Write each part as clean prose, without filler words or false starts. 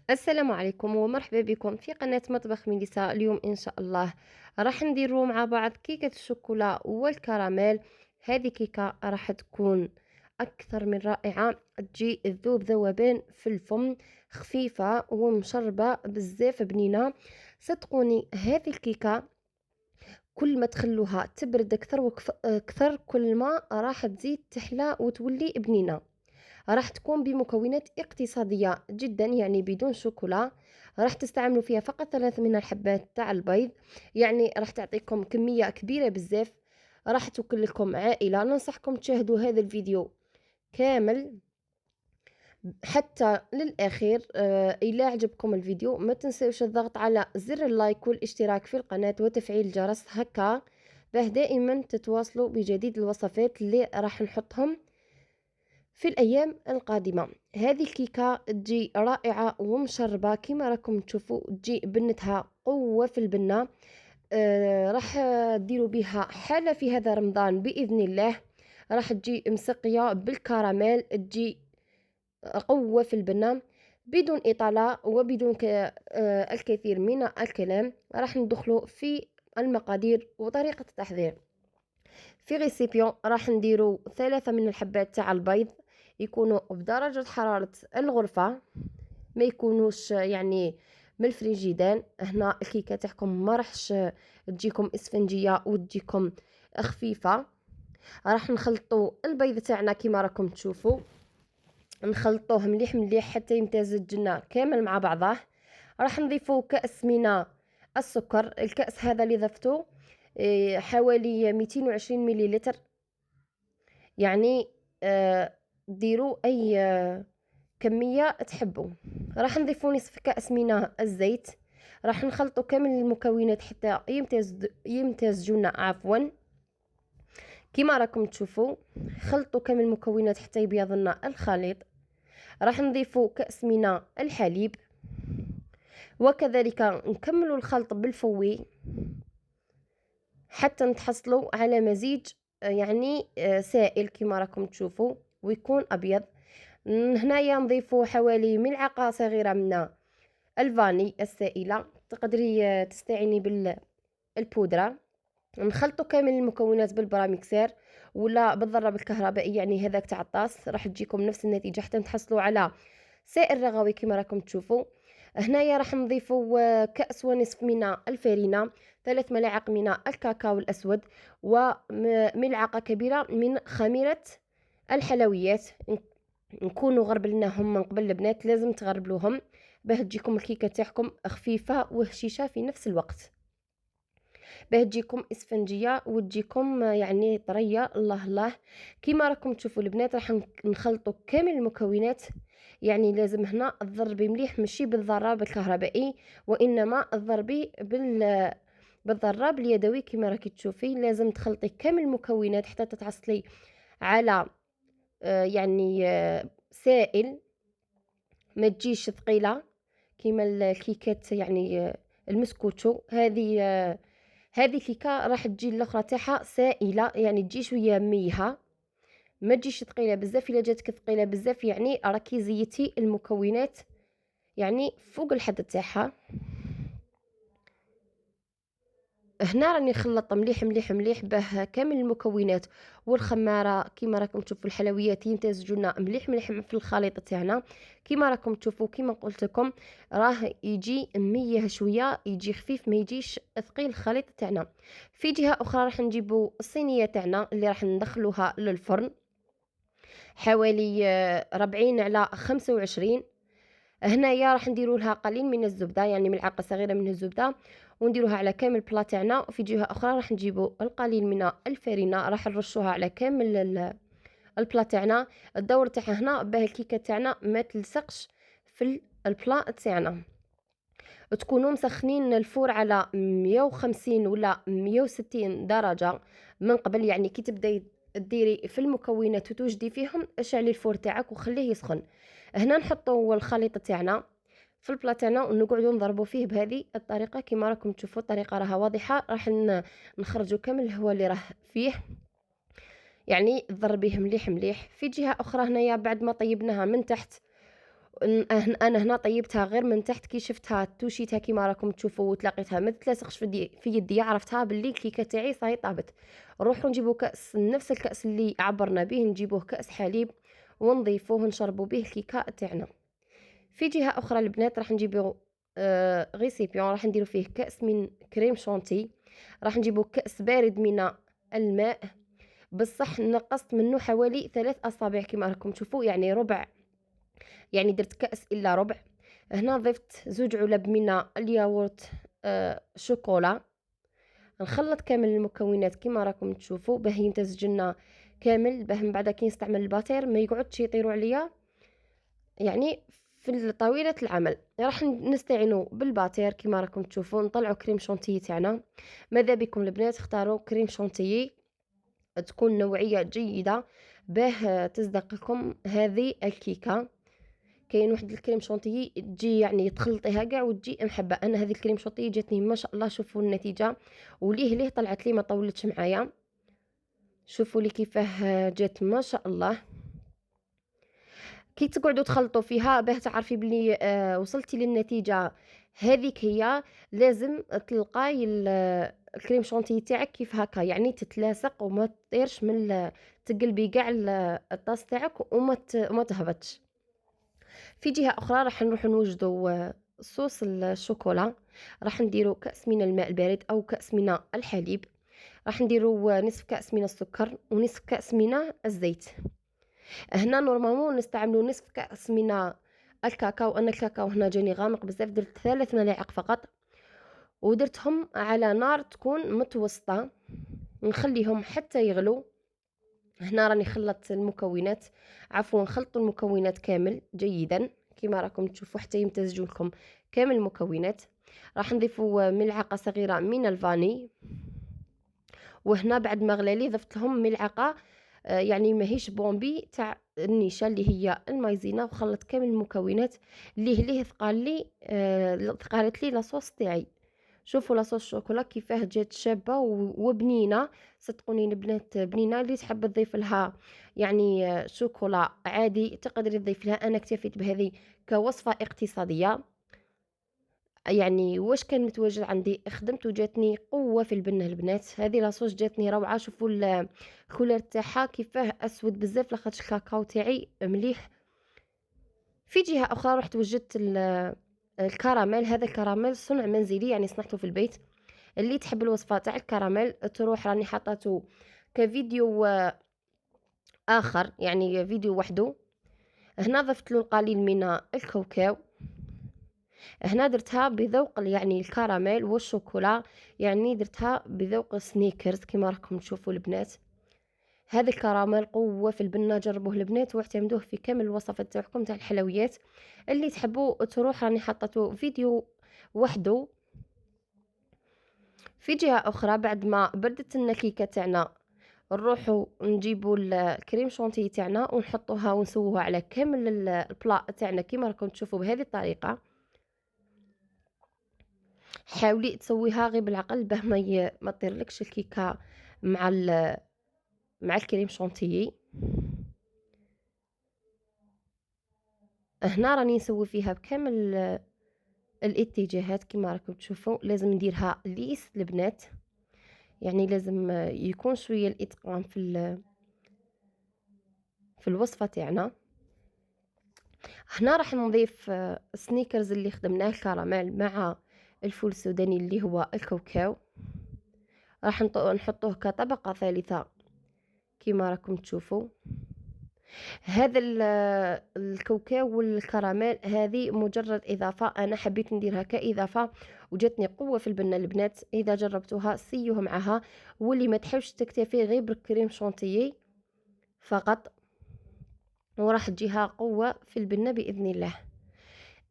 السلام عليكم ومرحبا بكم في قناة مطبخ ميليسا. اليوم إن شاء الله راح نديرو مع بعض كيكة الشوكولا والكراميل. هذه كيكة راح تكون أكثر من رائعة، تجي الذوب ذوبان في الفم، خفيفة ومشربة بزاف بنينة. صدقوني هذه الكيكة كل ما تخلوها تبرد أكثر أكثر كل ما راح تزيد تحلى وتولي بنينة. راح تكون بمكونات اقتصادية جدا، يعني بدون شوكولا. راح تستعملوا فيها فقط 3 من الحبات تاع البيض، يعني راح تعطيكم كمية كبيرة بزاف. راح توكل لكم عائلة. ننصحكم تشاهدوا هذا الفيديو كامل حتى للأخير. إلا عجبكم الفيديو ما تنسوش الضغط على زر اللايك والاشتراك في القناة وتفعيل الجرس هكا باه دائما تتواصلوا بجديد الوصفات اللي راح نحطهم في الأيام القادمة. هذه الكيكة تجي رائعة ومشربة كما راكم تشوفوا، تجي بنتها قوة في البنة. راح ديروا بها حالة في هذا رمضان بإذن الله. راح تجي مسقية بالكراميل، تجي قوة في البنة بدون إطالة وبدون الكثير من الكلام. راح ندخلوا في المقادير وطريقة التحضير. في ريسيبيون راح نديرو 3 من الحبات تاع البيض، يكونوا بدرجة حرارة الغرفة، ما يكونوش يعني من الفريجيدان. هنا الكيكة تاعكم ما راحش تجيكم اسفنجية وتجيكم خفيفة. راح نخلطوا البيض تاعنا كما راكم تشوفوا، نخلطوه مليح مليح حتى يمتزج لنا كامل مع بعضه. راح نضيفوا كأس من السكر. الكأس هذا اللي ضفته حوالي 220 مليلتر، يعني ديروا اي كمية تحبوا. راح نضيفوا نصف كأس من الزيت. راح نخلطوا كامل المكونات حتى يمتزجوا لنا عفوا كما راكم تشوفوا. خلطوا كامل المكونات حتى يبيض لنا الخليط. راح نضيفوا كأس من الحليب، وكذلك نكملوا الخلط بالفوي حتى نتحصلوا على مزيج يعني سائل كما راكم تشوفوا ويكون ابيض. هنايا نضيفوا حوالي ملعقه صغيره من الفاني السائله، تقدري تستعيني بالبودره. نخلطوا كامل المكونات بالبراميكسير ولا بالضرب الكهربائي، يعني هذاك تاع الطاس، راح تجيكم نفس النتيجه حتى نتحصلوا على سائل رغوي كما راكم تشوفوا. هنايا راح نضيفوا كأس ونصف من الفرينة، 3 ملاعق من الكاكاو الأسود، وملعقة كبيرة من خميرة الحلويات. نكونوا غربلناهم من قبل البنات، لازم تغربلوهم باه تجيكم الكيكة تاعكم خفيفة وهشيشة في نفس الوقت، باه تجيكم اسفنجيه وتجيكم يعني طريه. الله الله كيما راكم تشوفوا البنات راح نخلطوا كامل المكونات. يعني لازم هنا تضربي مليح، ماشي بالضراب الكهربائي وانما تضربي بالضراب اليدوي كما راكي تشوفي. لازم تخلطي كامل المكونات حتى تتحصلي على يعني سائل، ما تجيش ثقيله كيما الكيكات يعني المسكوتشو. هذه كيكه راح تجي الاخرى تاعها سائله، يعني تجي شويه ميها، ما تجيش ثقيله بزاف. الا جاتك ثقيله بزاف يعني راكي زيتي المكونات يعني فوق الحد تاعها. هنا راني نخلط مليح مليح مليح باه كامل المكونات والخماره كيما راكم تشوفوا الحلويات يمتزجوا لنا مليح مليح في الخليط تاعنا. كيما راكم تشوفوا كيما قلت لكم راه يجي ميه شويه، يجي خفيف ما يجيش ثقيل الخليط تاعنا. في جهه اخرى راح نجيبوا الصينيه تاعنا اللي راح ندخلوها للفرن حوالي 40 على 25. هنايا راح نديروا لها قليل من الزبده، يعني ملعقه صغيره من الزبده، ونديروها على كامل البلا تاعنا. وفي جهه اخرى راح نجيبوا القليل من الفرينه، راح نرشوها على كامل البلا تاعنا. الدور تاعها هنا باه الكيكه تاعنا ما تلصقش في البلا تاعنا. تكونوا مسخنين الفور على 150 ولا 160 درجه من قبل، يعني كي تبداي ديري في المكونات وتوجدي فيهم اشعلي الفور تاعك وخليه يسخن. هنا نحطوا الخليط تاعنا في البلا تاعنا ونقعدوا نضربوا فيه بهذه الطريقه كما راكم تشوفوا. الطريقه راها واضحه. راح نخرجوا كامل الهواء اللي راه فيه، يعني ضربيه مليح مليح. في جهه اخرى هنايا بعد ما طيبناها من تحت أنا هنا طيبتها غير من تحت، كي شفتها توشيتها كيما راكم تشوفوا وتلاقيتها ما تتلاصقش في يدي، عرفتها باللي الكيكه تاعي صاي طابت. نروحوا نجيبوا كأس، نفس الكأس اللي عبرنا به نجيبوه كأس حليب ونضيفوه نشربوا به الكيكه تاعنا. في جهه اخرى البنات راح نجيبوا غيسيبيون، راح نديروا فيه كأس من كريم شونتي، راح نجيبوا كأس بارد من الماء، بصح نقصت منه حوالي 3 أصابع كما راكم تشوفوا، يعني ربع، يعني درت كأس إلا ربع. هنا ضفت 2 علب من الياغورت شوكولا. نخلط كامل المكونات كما راكم تشوفوا باه يمتزج لنا كامل، باه من بعد كي نستعمل الباتير ما يقعدش يطيروا عليا يعني في طاولة العمل. راح نستعينوا بالباتير كما راكم تشوفوا، نطلعوا كريم شونتيي تاعنا. ماذا بكم البنات اختاروا كريم شونتيي تكون نوعية جيدة باه تصدق لكم هذه الكيكة. كاين واحد الكريم شونتيي تجي يعني تخلطيها كاع وتجي محبه. انا هذه الكريم شونتيي جاتني ما شاء الله، شوفوا النتيجه وليه طلعت لي ما طولتش معايا، شوفوا لي كيفاه جات ما شاء الله. كي تقعدوا تخلطوا فيها باه تعرفي بلي وصلتي للنتيجه هذيك هي، لازم تلقاي الكريم شونتيي تاعك كيف هكا، يعني تتلاصق وما تطيرش من تقلبي كاع الطاس تاعك وما تهبطش. في جهة أخرى راح نروح نوجدوا صوص الشوكولا. راح نديروا كأس من الماء البارد أو كأس من الحليب، راح نديروا نصف كأس من السكر ونصف كأس من الزيت. هنا نورمالمون نستعملوا نصف كأس من الكاكاو، أنا الكاكاو هنا جاني غامق بزاف، درت 3 ملاعق فقط ودرتهم على نار تكون متوسطة، نخليهم حتى يغلوا. هنا راني خلطت المكونات، عفوا خلطت المكونات كامل جيدا كما راكم تشوفوا حتى يمتزجوا لكم كامل المكونات. راح نضيفوا ملعقه صغيره من الفاني، وهنا بعد ما غلالي ضفت لهم ملعقه يعني ماهيش بومبي تاع النيشه اللي هي المايزينا، وخلط كامل المكونات ليه ثقال لي ثقالت لي لاصوص تاعي. شوفوا لاصوص الشوكولا كيفاه جات شابه وبنينه، صدقوني البنات بنينه. اللي تحب تضيف لها يعني شوكولا عادي تقدري تضيف لها، انا اكتفيت بهذه كوصفه اقتصاديه. يعني واش كان متواجد عندي خدمت وجاتني قوه في البنه البنات. هذه لاصوص جاتني روعه، شوفوا الكولر تاعها كيفاه اسود بزاف لاخاطش الكاكاو تاعي مليح. في جهه اخرى رحت وجدت الكراميل. هذا الكراميل صنع منزلي يعني صنعته في البيت. اللي تحب الوصفه تاع الكراميل تروح، راني حطاته كفيديو اخر يعني فيديو وحده. هنا ضفت له القليل من الكاوكاو، هنا درتها بذوق يعني الكراميل والشوكولا، يعني درتها بذوق سنيكرز كما راكم تشوفوا البنات. هذا الكراميل قوه في البنه، جربوه البنات واعتمدوه في كامل الوصفات تاعكم تاع الحلويات. اللي تحبوا تروح راني حطيته فيديو وحده. في جهه اخرى بعد ما بردت لنا الكيكه تاعنا، نروحوا نجيبوا الكريم شونتي تاعنا ونحطوها ونسووها على كامل البلا تاعنا كما راكم تشوفوا بهذه الطريقه. حاولي تسويها غير بالعقل باه ما تطيرلكش الكيكه مع مع الكريم شونتيي. هنا راني نسوي فيها بكامل الاتجاهات كما راكم تشوفوا، لازم نديرها ليس البنات، يعني لازم يكون شويه الاتقان في الوصفه تاعنا. هنا راح نضيف سنيكرز اللي خدمناه الكراميل مع الفول السوداني اللي هو الكاوكاو، راح نحطوه كطبقه ثالثه كما راكم تشوفوا. هذا الكاوكاو والكراميل هذه مجرد اضافه، انا حبيت نديرها كاضافه وجاتني قوه في البنه البنات. اذا جربتوها سيوه معها، واللي ما تحبش تكتفي غير بالكريم شونتيي فقط وراح تجيها قوه في البنه باذن الله.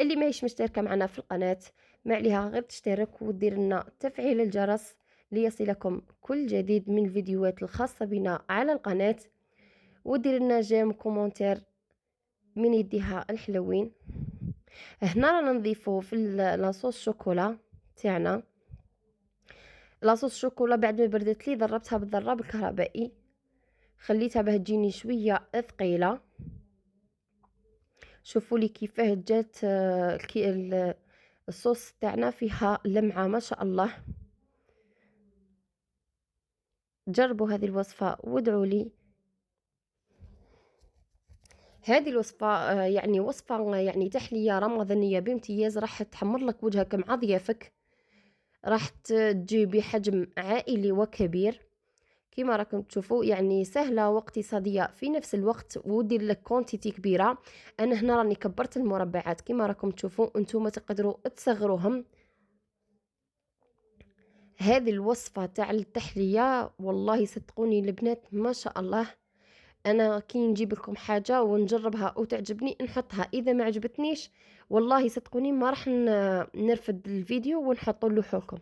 اللي ماهيش مشتركه معنا في القناه ما عليها غير تشترك ودير لنا تفعيل الجرس ليصلكم كل جديد من الفيديوهات الخاصه بنا على القناه، ودير لنا جيم كومنتير من يديها الحلوين. هنا رانا نضيفو في لاصوص شوكولا تاعنا. لاصوص شوكولا بعد ما بردت لي ضربتها بالضراب الكهربائي، خليتها باه تجيني شويه ثقيله. شوفوا لي كيفاه جات الصوص تاعنا فيها لمعة ما شاء الله. جربوا هذه الوصفة وادعوا لي. هذه الوصفة يعني وصفة يعني تحلية رمضانية بامتياز، راح تحمر لك وجهك مع ضيافك، راح تجيبي حجم عائلي وكبير كما راكم تشوفوا، يعني سهلة واقتصادية في نفس الوقت، ودير لك كونتيتي كبيرة. انا هنا راني كبرت المربعات كما راكم تشوفوا، انتم تقدروا تصغروهم. هذه الوصفة تاع التحلية والله صدقوني البنات ما شاء الله، انا كي نجيب لكم حاجه ونجربها وتعجبني نحطها، اذا ما عجبتنيش والله صدقوني ما راح نرفد الفيديو ونحطه لكم.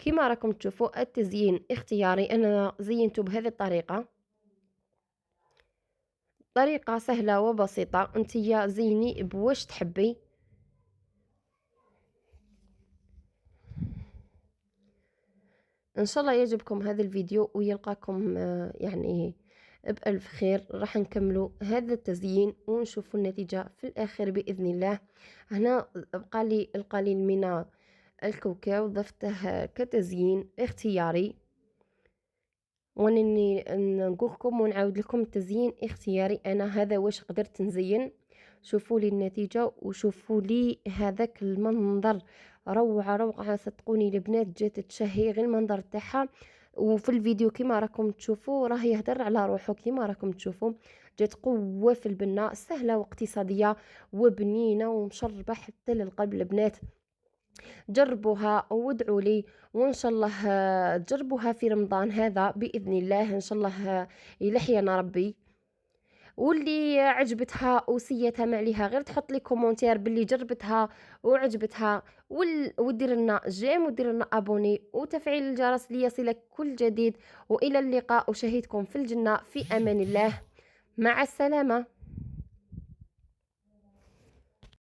كما راكم تشوفوا التزيين اختياري، انا زينته بهذه الطريقه، طريقه سهله وبسيطه، انتيا زيني بواش تحبي. ان شاء الله يعجبكم هذا الفيديو ويلقاكم يعني بألف خير. راح نكملوا هذا التزيين ونشوفوا النتيجة في الآخر بإذن الله. هنا بقى لي القليل من الكاوكاو، ضفته كتزيين اختياري، وانني نقول لكم ونعاود لكم التزيين اختياري، انا هذا واش قدرت نزين. شوفوا لي النتيجة وشوفوا لي هذاك المنظر، روعة روعة صدقوني البنات، جات تشهي غير المنظر تاعها. وفي الفيديو كما راكم تشوفوا راه يهدر على روحه، كما راكم تشوفوا جات قوة في البناء، سهلة واقتصادية وبنينة ومشربة حتى للقلب البنات. جربوها وادعوا لي، وان شاء الله تجربوها في رمضان هذا باذن الله، ان شاء الله يلحينا ربي. واللي عجبتها وصيتها ما عليها غير تحط لي كومونتير باللي جربتها وعجبتها، ودير لنا جيم ودير لنا ابوني وتفعيل الجرس ليصلك كل جديد. والى اللقاء، اشاهدكم في الجنة في امان الله، مع السلامة.